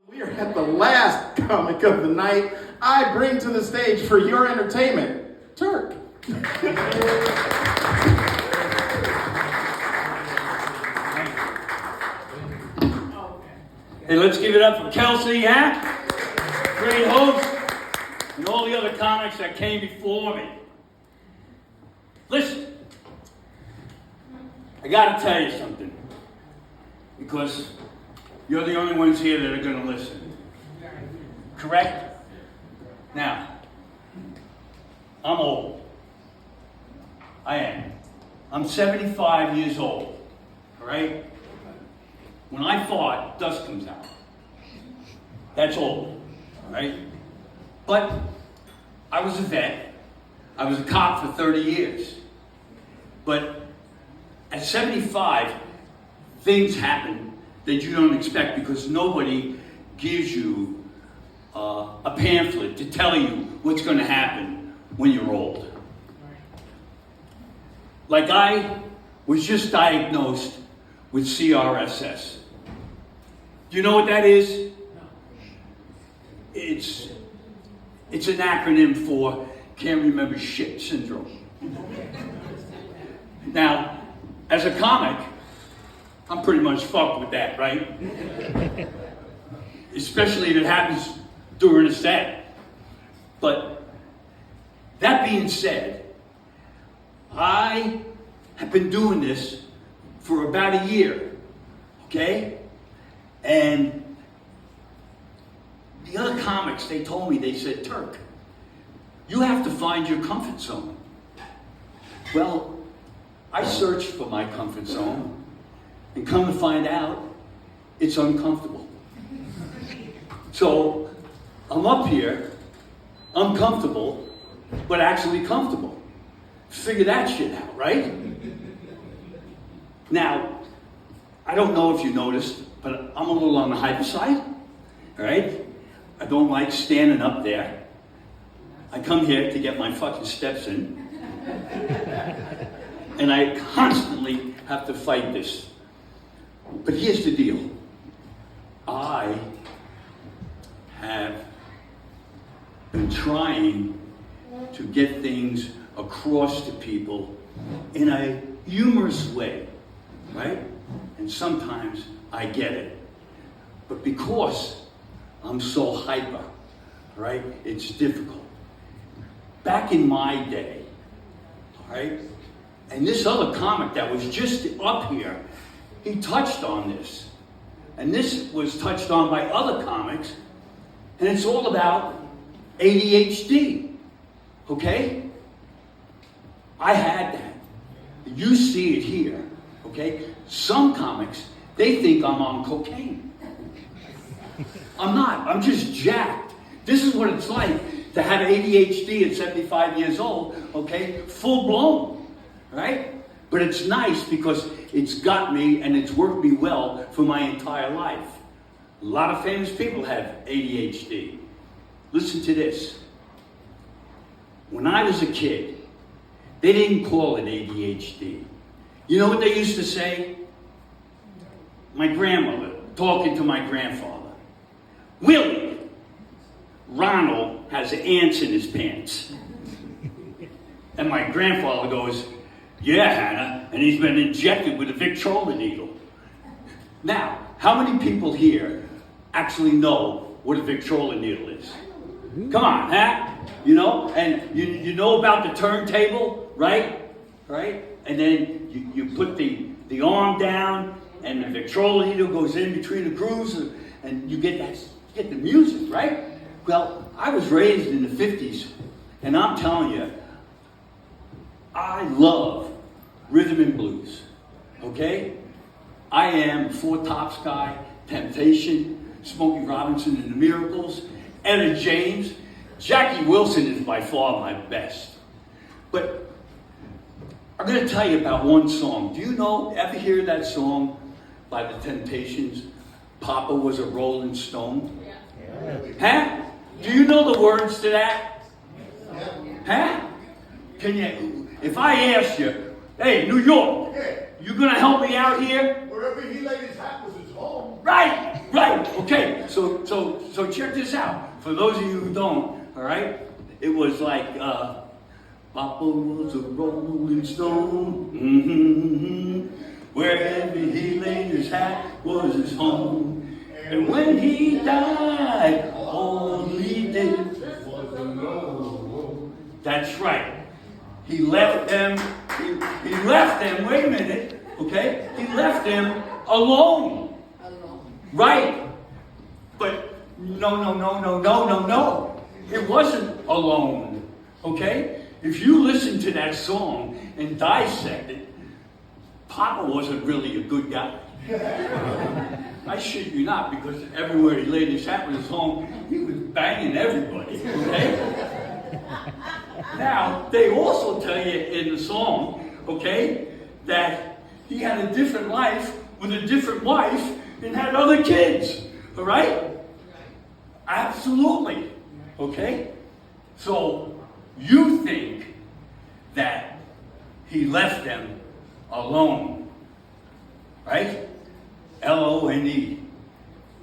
We are at the last comic of the night. I bring to the stage for your entertainment, Turk. Hey, let's give it up for Kelsey, huh? Great host, and all the other comics that came before me. Listen, I gotta tell you something, because you're the only ones here that are gonna listen. Correct? Now, I'm old. I am. I'm 75 years old, all right? When I fart, dust comes out. That's old, all right? But I was a vet. I was a cop for 30 years. But at 75, things happen that you don't expect because nobody gives you a pamphlet to tell you what's going to happen when you're old. Like I was just diagnosed with CRSS. Do you know what that is? It's an acronym for can't remember shit syndrome. Now, as a comic, I'm pretty much fucked with that, right? Especially if it happens during a set. But that being said, I have been doing this for about a year, okay? And the other comics, they told me, they said, Turk, you have to find your comfort zone. Well, I searched for my comfort zone, and come to find out, it's uncomfortable. So, I'm up here, uncomfortable, but actually comfortable. Figure that shit out, right? Now, I don't know if you noticed, but I'm a little on the hyper side, all right? I don't like standing up there. I come here to get my fucking steps in. And I constantly have to fight this. But here's the deal. I have been trying to get things across to people in a humorous way, right? And sometimes I get it. But because I'm so hyper, right, it's difficult. Back in my day, all right, and this other comic that was just up here, he touched on this. And this was touched on by other comics, and it's all about ADHD, okay? I had that. You see it here, okay? Some comics, they think I'm on cocaine. I'm not, I'm just jacked. This is what it's like to have ADHD at 75 years old, okay? Full blown, right? But it's nice because it's got me and it's worked me well for my entire life. A lot of famous people have ADHD. Listen to this. When I was a kid, they didn't call it ADHD. You know what they used to say? My grandmother, talking to my grandfather. Willie, Ronald has ants in his pants. And my grandfather goes, yeah, Hannah, and he's been injected with a Victrola needle. Now, how many people here actually know what a Victrola needle is? Come on, huh? You know, and you know about the turntable, right? Right? And then you put the arm down, and the Victrola needle goes in between the grooves, and you get the music, right? Well, I was raised in the 50s, and I'm telling you, I love rhythm and blues, okay? I am Four Tops guy, Temptation, Smokey Robinson and the Miracles, Etta James. Jackie Wilson is by far my best. But I'm going to tell you about one song. Do you know, ever hear that song by the Temptations, Papa Was a Rolling Stone? Yeah. Huh? Do you know the words to that? Huh? Can you, if I ask you, hey, New York, you gonna help me out here? Wherever he laid his hat was his home. Right, Right, okay, so check this out. For those of you who don't, all right, it was like, Papa was a rolling stone, wherever he laid his hat was his home. And when he died, all he did was alone. That's right. He left them, he left them, wait a minute, okay? He left them alone. Right. But no. It wasn't alone, okay? If you listen to that song and dissect it, Papa wasn't really a good guy. I shit you not, because everywhere he laid his hat was his home, he was banging everybody, okay? Now, they also tell you in the song, okay, that he had a different life with a different wife and had other kids, all right? Absolutely, okay? So, you think that he left them alone, right? L-O-N-E.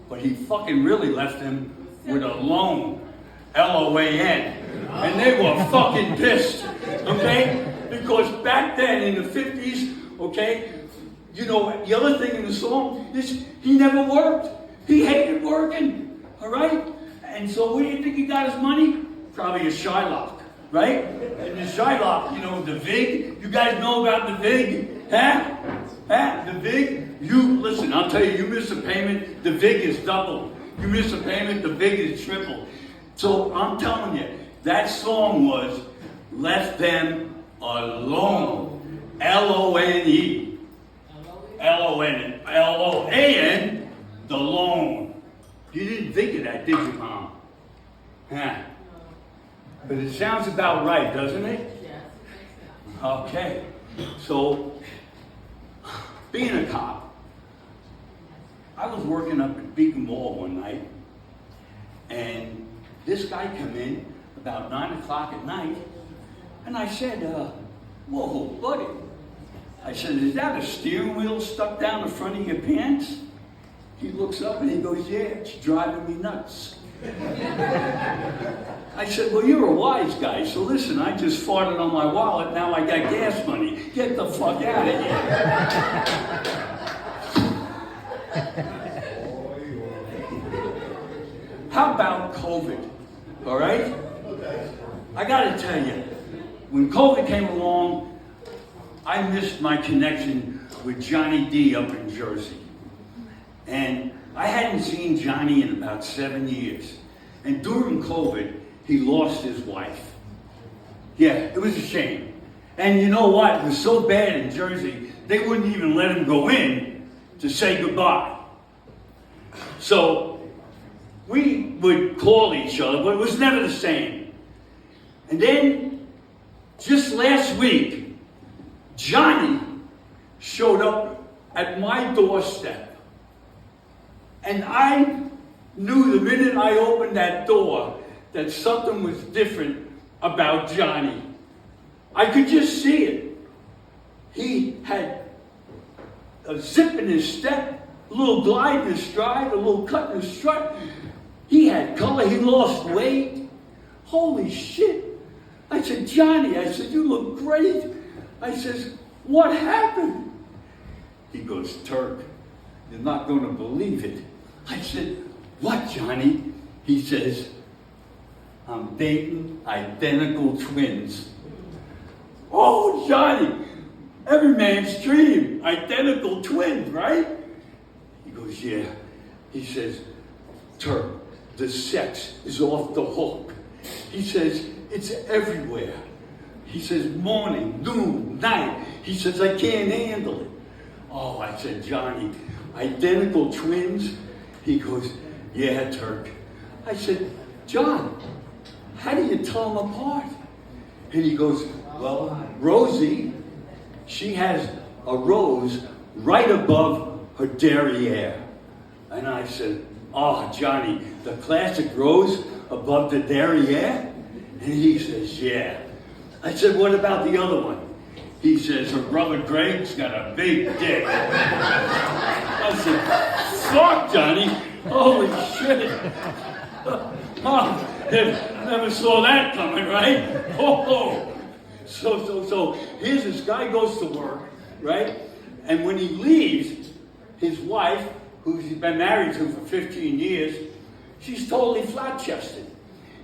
But he fucking really left them with a loan, L-O-A-N. And they were fucking pissed, okay? Because back then in the 50s, okay, you know, the other thing in the song is he never worked. He hated working, all right? And so where do you think he got his money? Probably a Shylock, right? And the Shylock, you know, the VIG. You guys know about the VIG? Huh? The VIG? You, listen, I'll tell you miss a payment, the VIG is double. You miss a payment, the VIG is triple. So I'm telling you, that song was Left Them Alone. L-O-N-E. L-O-N, the loan. You didn't think of that, did you, Mom? Huh? But it sounds about right, doesn't it? Okay. So, being a cop, I was working up at Beacon Mall one night, and this guy came in about 9 o'clock at night, and I said, whoa, buddy. I said, is that a steering wheel stuck down the front of your pants? He looks up and he goes, yeah, it's driving me nuts. I said, well, you're a wise guy, so listen, I just farted on my wallet, now I got gas money. Get the fuck out of here. How about COVID, all right? I gotta tell you, when COVID came along, I missed my connection with Johnny D up in Jersey. And I hadn't seen Johnny in about 7 years. And during COVID, he lost his wife. Yeah, it was a shame. And you know what? It was so bad in Jersey, they wouldn't even let him go in to say goodbye. So we would call each other, but it was never the same. And then, just last week, Johnny showed up at my doorstep. And I knew the minute I opened that door that something was different about Johnny. I could just see it. He had a zip in his step, a little glide in his stride, a little cut in his strut. He had color, he lost weight. Holy shit. I said, Johnny, I said, you look great. I says, what happened? He goes, Turk, you're not going to believe it. I said, what, Johnny? He says, I'm dating identical twins. Oh, Johnny, every man's dream, identical twins, right? He goes, yeah. He says, Turk, the sex is off the hook. He says, it's everywhere. He says, morning, noon, night. He says, I can't handle it. Oh, I said, Johnny, identical twins? He goes, yeah, Turk. I said, John, how do you tell them apart? And he goes, well, Rosie, she has a rose right above her derriere. And I said, oh, Johnny, the classic rose above the derriere? And he says, yeah. I said, what about the other one? He says, her brother Greg's got a big dick. I said, fuck, Johnny. Holy shit. Oh, never saw that coming, right? Oh. So here's this guy goes to work, right? And when he leaves, his wife, who he's been married to for 15 years, she's totally flat-chested.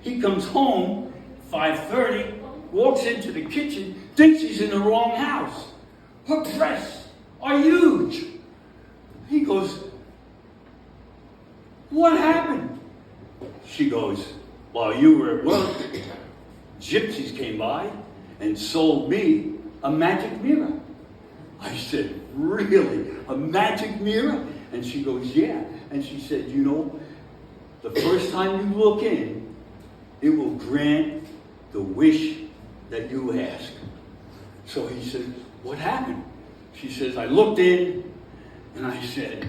He comes home, 5:30, walks into the kitchen, thinks he's in the wrong house. Her breasts are huge. He goes, "What happened?" She goes, "While you were at work, gypsies came by and sold me a magic mirror." I said, "Really? A magic mirror?" And she goes, "Yeah." And she said, "You know, the first time you look in, it will grant the wish that you ask." So he said, "What happened?" She says, "I looked in and I said,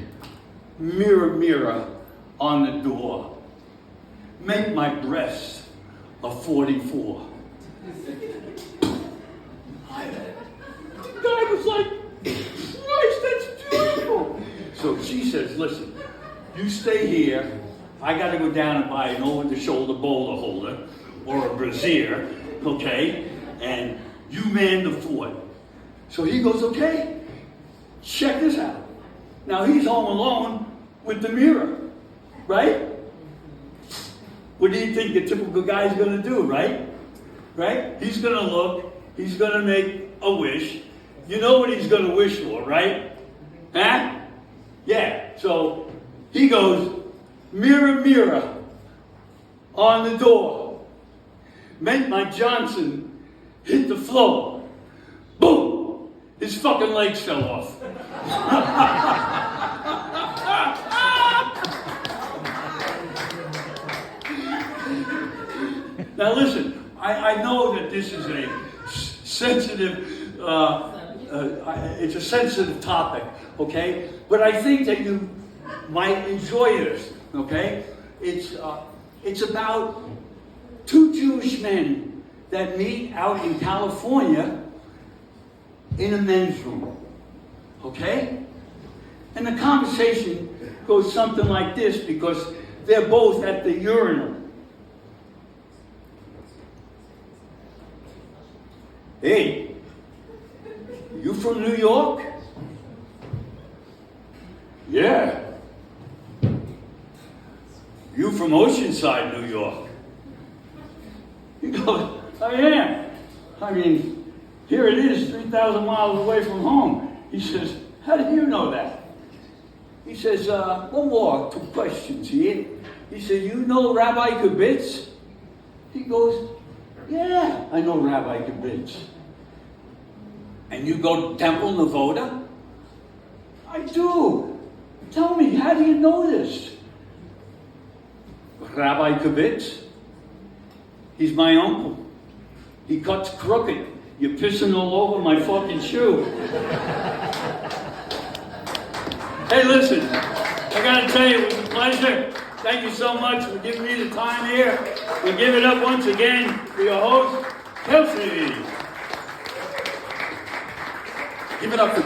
'Mirror, mirror on the door, make my breasts a 44. The guy was like, "Christ, that's beautiful." So she says, "Listen, you stay here. I got to go down and buy an over-the-shoulder bowler holder or a brassiere, okay? And you man the fort." So he goes, "Okay, check this out." Now he's home alone with the mirror, right? What do you think the typical guy's going to do, right? Right? He's going to look. He's going to make a wish. You know what he's going to wish for, right? Huh? Yeah. So he goes, "Mirror, mirror on the door, make my Johnson hit the floor." Boom! His fucking legs fell off. Now listen, I know that this is a sensitive, it's a sensitive topic, okay? But I think that you might enjoy this, okay? It's about two Jewish men that meet out in California in a men's room, okay? And the conversation goes something like this because they're both at the urinal. "Hey, you from New York?" "Yeah." "You from Oceanside, New York?" He goes, "I am. I mean, here it is, 3,000 miles away from home." He says, "How do you know that?" He says, "One more, 2 questions here." He said, "You know Rabbi Kibitz?" He goes, "Yeah, I know Rabbi Kibitz." "And you go to Temple Nevoda?" "I do." "Tell me, how do you know this?" "Rabbi Kibitz, he's my uncle. He cuts crooked. You're pissing all over my fucking shoe." Hey, listen, I gotta tell you, it was a pleasure. Thank you so much for giving me the time here. We'll give it up once again for your host, Kelsey. Give it up for